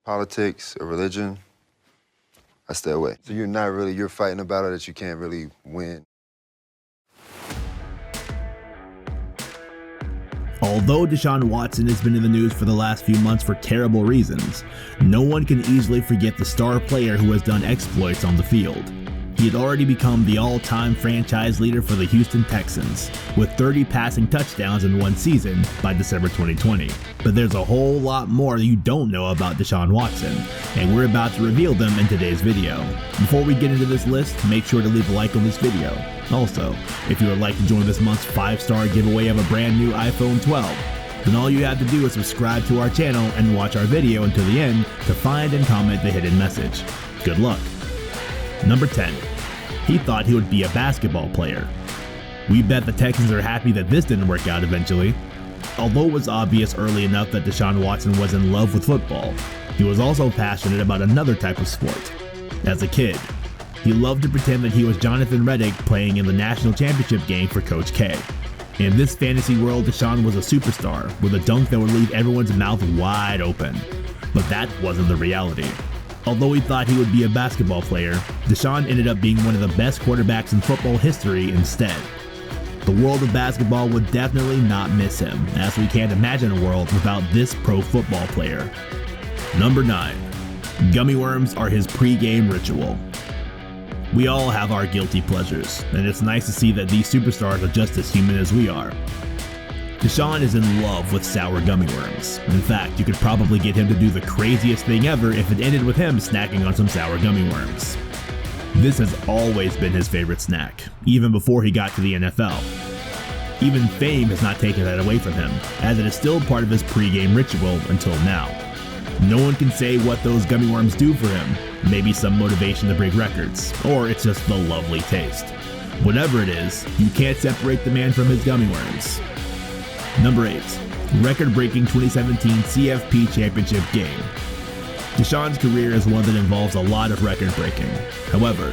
politics or religion, I stay away. So you're fighting a battle that you can't really win. Although Deshaun Watson has been in the news for the last few months for terrible reasons, no one can easily forget the star player who has done exploits on the field. He had already become the all-time franchise leader for the Houston Texans, with 30 passing touchdowns in one season by December 2020. But there's a whole lot more that you don't know about Deshaun Watson, and we're about to reveal them in today's video. Before we get into this list, make sure to leave a like on this video. Also, if you would like to join this month's 5-star giveaway of a brand new iPhone 12, then all you have to do is subscribe to our channel and watch our video until the end to find and comment the hidden message. Good luck. Number 10. He thought he would be a basketball player. We bet the Texans are happy that this didn't work out eventually. Although it was obvious early enough that Deshaun Watson was in love with football, he was also passionate about another type of sport. As a kid, he loved to pretend that he was Jonathan Reddick playing in the national championship game for Coach K. In this fantasy world, Deshaun was a superstar with a dunk that would leave everyone's mouth wide open. But that wasn't the reality. Although he thought he would be a basketball player, Deshaun ended up being one of the best quarterbacks in football history instead. The world of basketball would definitely not miss him, as we can't imagine a world without this pro football player. Number 9. Gummy worms are his pre-game ritual. We all have our guilty pleasures, and it's nice to see that these superstars are just as human as we are. Deshaun is in love with sour gummy worms. In fact, you could probably get him to do the craziest thing ever if it ended with him snacking on some sour gummy worms. This has always been his favorite snack, even before he got to the NFL. Even fame has not taken that away from him, as it is still part of his pre-game ritual until now. No one can say what those gummy worms do for him. Maybe some motivation to break records, or it's just the lovely taste. Whatever it is, you can't separate the man from his gummy worms. Number 8. Record-breaking 2017 CFP Championship game. Deshaun's career is one that involves a lot of record-breaking. However,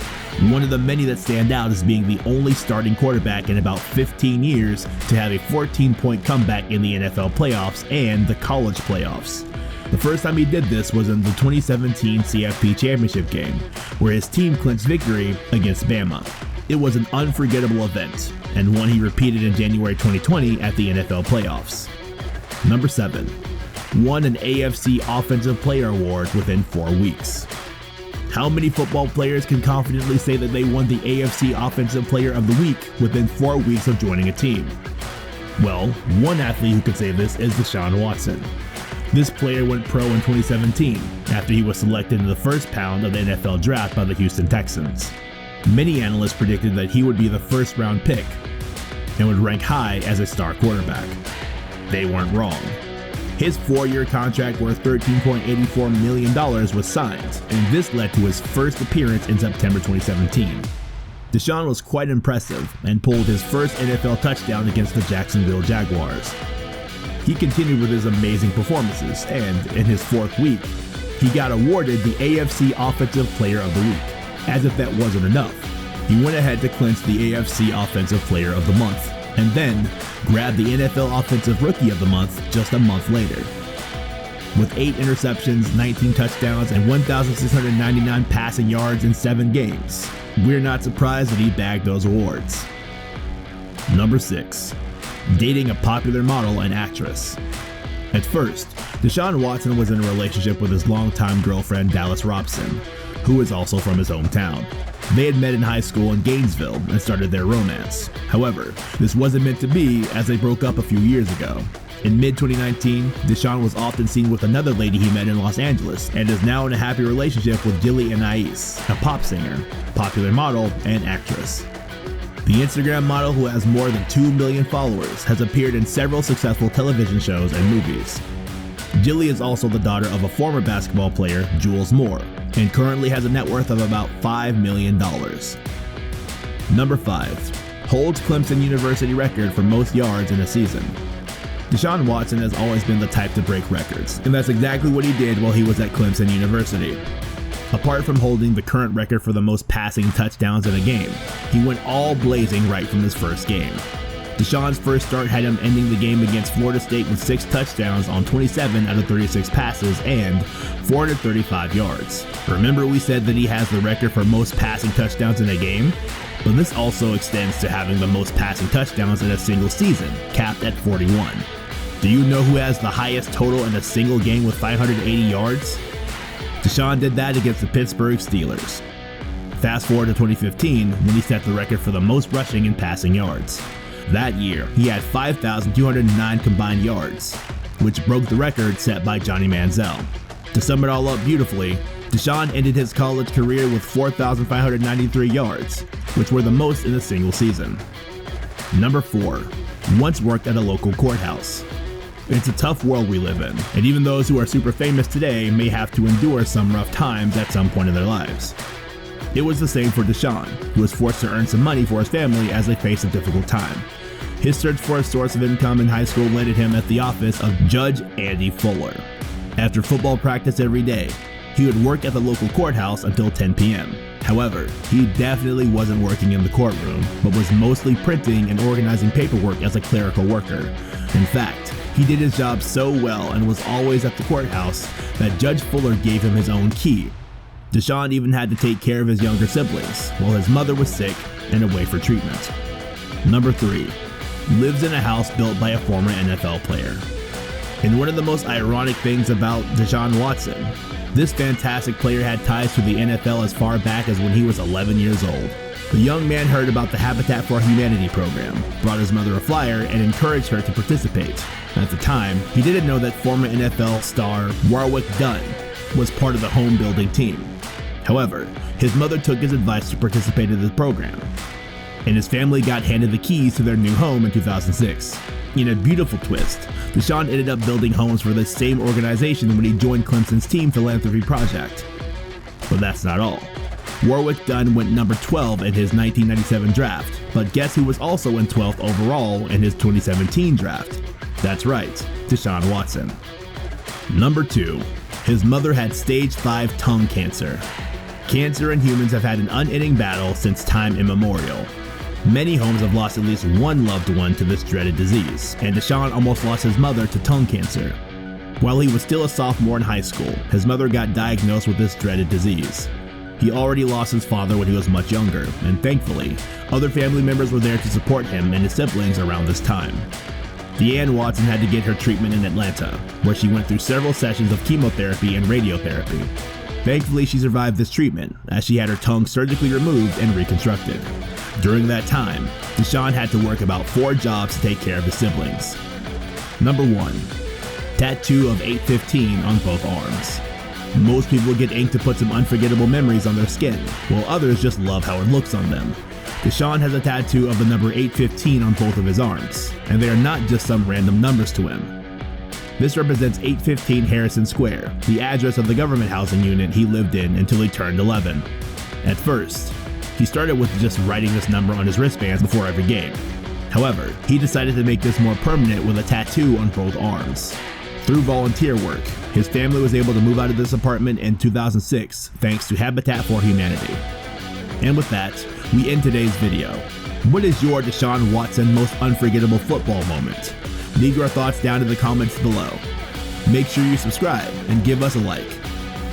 one of the many that stand out is being the only starting quarterback in about 15 years to have a 14-point comeback in the NFL playoffs and the college playoffs. The first time he did this was in the 2017 CFP Championship game, where his team clinched victory against Bama. It was an unforgettable event, and one he repeated in January 2020 at the NFL playoffs. Number 7. Won an AFC Offensive Player Award within 4 weeks. How many football players can confidently say that they won the AFC Offensive Player of the Week within 4 weeks of joining a team? Well, one athlete who could say this is Deshaun Watson. This player went pro in 2017 after he was selected in the first round of the NFL draft by the Houston Texans. Many analysts predicted that he would be the first-round pick and would rank high as a star quarterback. They weren't wrong. His 4-year contract worth $13.84 million was signed, and this led to his first appearance in September 2017. Deshaun was quite impressive and pulled his first NFL touchdown against the Jacksonville Jaguars. He continued with his amazing performances, and in his 4th week, he got awarded the AFC Offensive Player of the Week. As if that wasn't enough, he went ahead to clinch the AFC Offensive Player of the Month, and then grabbed the NFL Offensive Rookie of the Month just a month later. With 8 interceptions, 19 touchdowns, and 1,699 passing yards in 7 games, we're not surprised that he bagged those awards. Number 6. Dating a popular model and actress. At first, Deshaun Watson was in a relationship with his longtime girlfriend Dallas Robson, who is also from his hometown. They had met in high school in Gainesville and started their romance. However, this wasn't meant to be, as they broke up a few years ago. In mid-2019, Deshaun was often seen with another lady he met in Los Angeles and is now in a happy relationship with Jilly Anais, a pop singer, popular model, and actress. The Instagram model, who has more than 2 million followers, has appeared in several successful television shows and movies. Jilly is also the daughter of a former basketball player, Jules Moore, and currently has a net worth of about $5 million. Number 5. Holds Clemson University record for most yards in a season. Deshaun Watson has always been the type to break records, and that's exactly what he did while he was at Clemson University. Apart from holding the current record for the most passing touchdowns in a game, he went all blazing right from his first game. Deshaun's first start had him ending the game against Florida State with 6 touchdowns on 27 out of 36 passes and 435 yards. Remember we said that he has the record for most passing touchdowns in a game? But this also extends to having the most passing touchdowns in a single season, capped at 41. Do you know who has the highest total in a single game with 580 yards? Deshaun did that against the Pittsburgh Steelers. Fast forward to 2015, when he set the record for the most rushing and passing yards. That year, he had 5,209 combined yards, which broke the record set by Johnny Manziel. To sum it all up beautifully, Deshaun ended his college career with 4,593 yards, which were the most in a single season. Number 4. Once worked at a local courthouse. It's a tough world we live in, and even those who are super famous today may have to endure some rough times at some point in their lives. It was the same for Deshaun, who was forced to earn some money for his family as they faced a difficult time. His search for a source of income in high school landed him at the office of Judge Andy Fuller. After football practice every day, he would work at the local courthouse until 10 p.m. However, he definitely wasn't working in the courtroom, but was mostly printing and organizing paperwork as a clerical worker. In fact, he did his job so well and was always at the courthouse that Judge Fuller gave him his own key. Deshaun even had to take care of his younger siblings while his mother was sick and away for treatment. Number 3. Lives in a house built by a former NFL player. And one of the most ironic things about Deshaun Watson, this fantastic player had ties to the NFL as far back as when he was 11 years old. The young man heard about the Habitat for Humanity program, brought his mother a flyer, and encouraged her to participate. At the time, he didn't know that former NFL star Warwick Dunn was part of the home building team. However, his mother took his advice to participate in the program, and his family got handed the keys to their new home in 2006. In a beautiful twist, Deshaun ended up building homes for the same organization when he joined Clemson's team philanthropy project. But that's not all. Warwick Dunn went number 12 in his 1997 draft, but guess who was also in 12th overall in his 2017 draft? That's right, Deshaun Watson. Number 2. His mother had stage 5 tongue cancer. Cancer and humans have had an unending battle since time immemorial. Many homes have lost at least one loved one to this dreaded disease, and Deshaun almost lost his mother to tongue cancer. While he was still a sophomore in high school, his mother got diagnosed with this dreaded disease. He already lost his father when he was much younger, and thankfully, other family members were there to support him and his siblings around this time. Deanne Watson had to get her treatment in Atlanta, where she went through several sessions of chemotherapy and radiotherapy. Thankfully, she survived this treatment, as she had her tongue surgically removed and reconstructed. During that time, Deshaun had to work about 4 jobs to take care of his siblings. Number 1. Tattoo of 815 on both arms. Most people get ink to put some unforgettable memories on their skin, while others just love how it looks on them. Deshaun has a tattoo of the number 815 on both of his arms, and they are not just some random numbers to him. This represents 815 Harrison Square, the address of the government housing unit he lived in until he turned 11. At first, he started with just writing this number on his wristbands before every game. However, he decided to make this more permanent with a tattoo on both arms. Through volunteer work, his family was able to move out of this apartment in 2006 thanks to Habitat for Humanity. And with that, we end today's video. What is your Deshaun Watson most unforgettable football moment? Leave your thoughts down in the comments below. Make sure you subscribe and give us a like.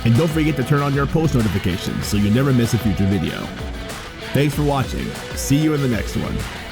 And don't forget to turn on your post notifications so you never miss a future video. Thanks for watching. See you in the next one.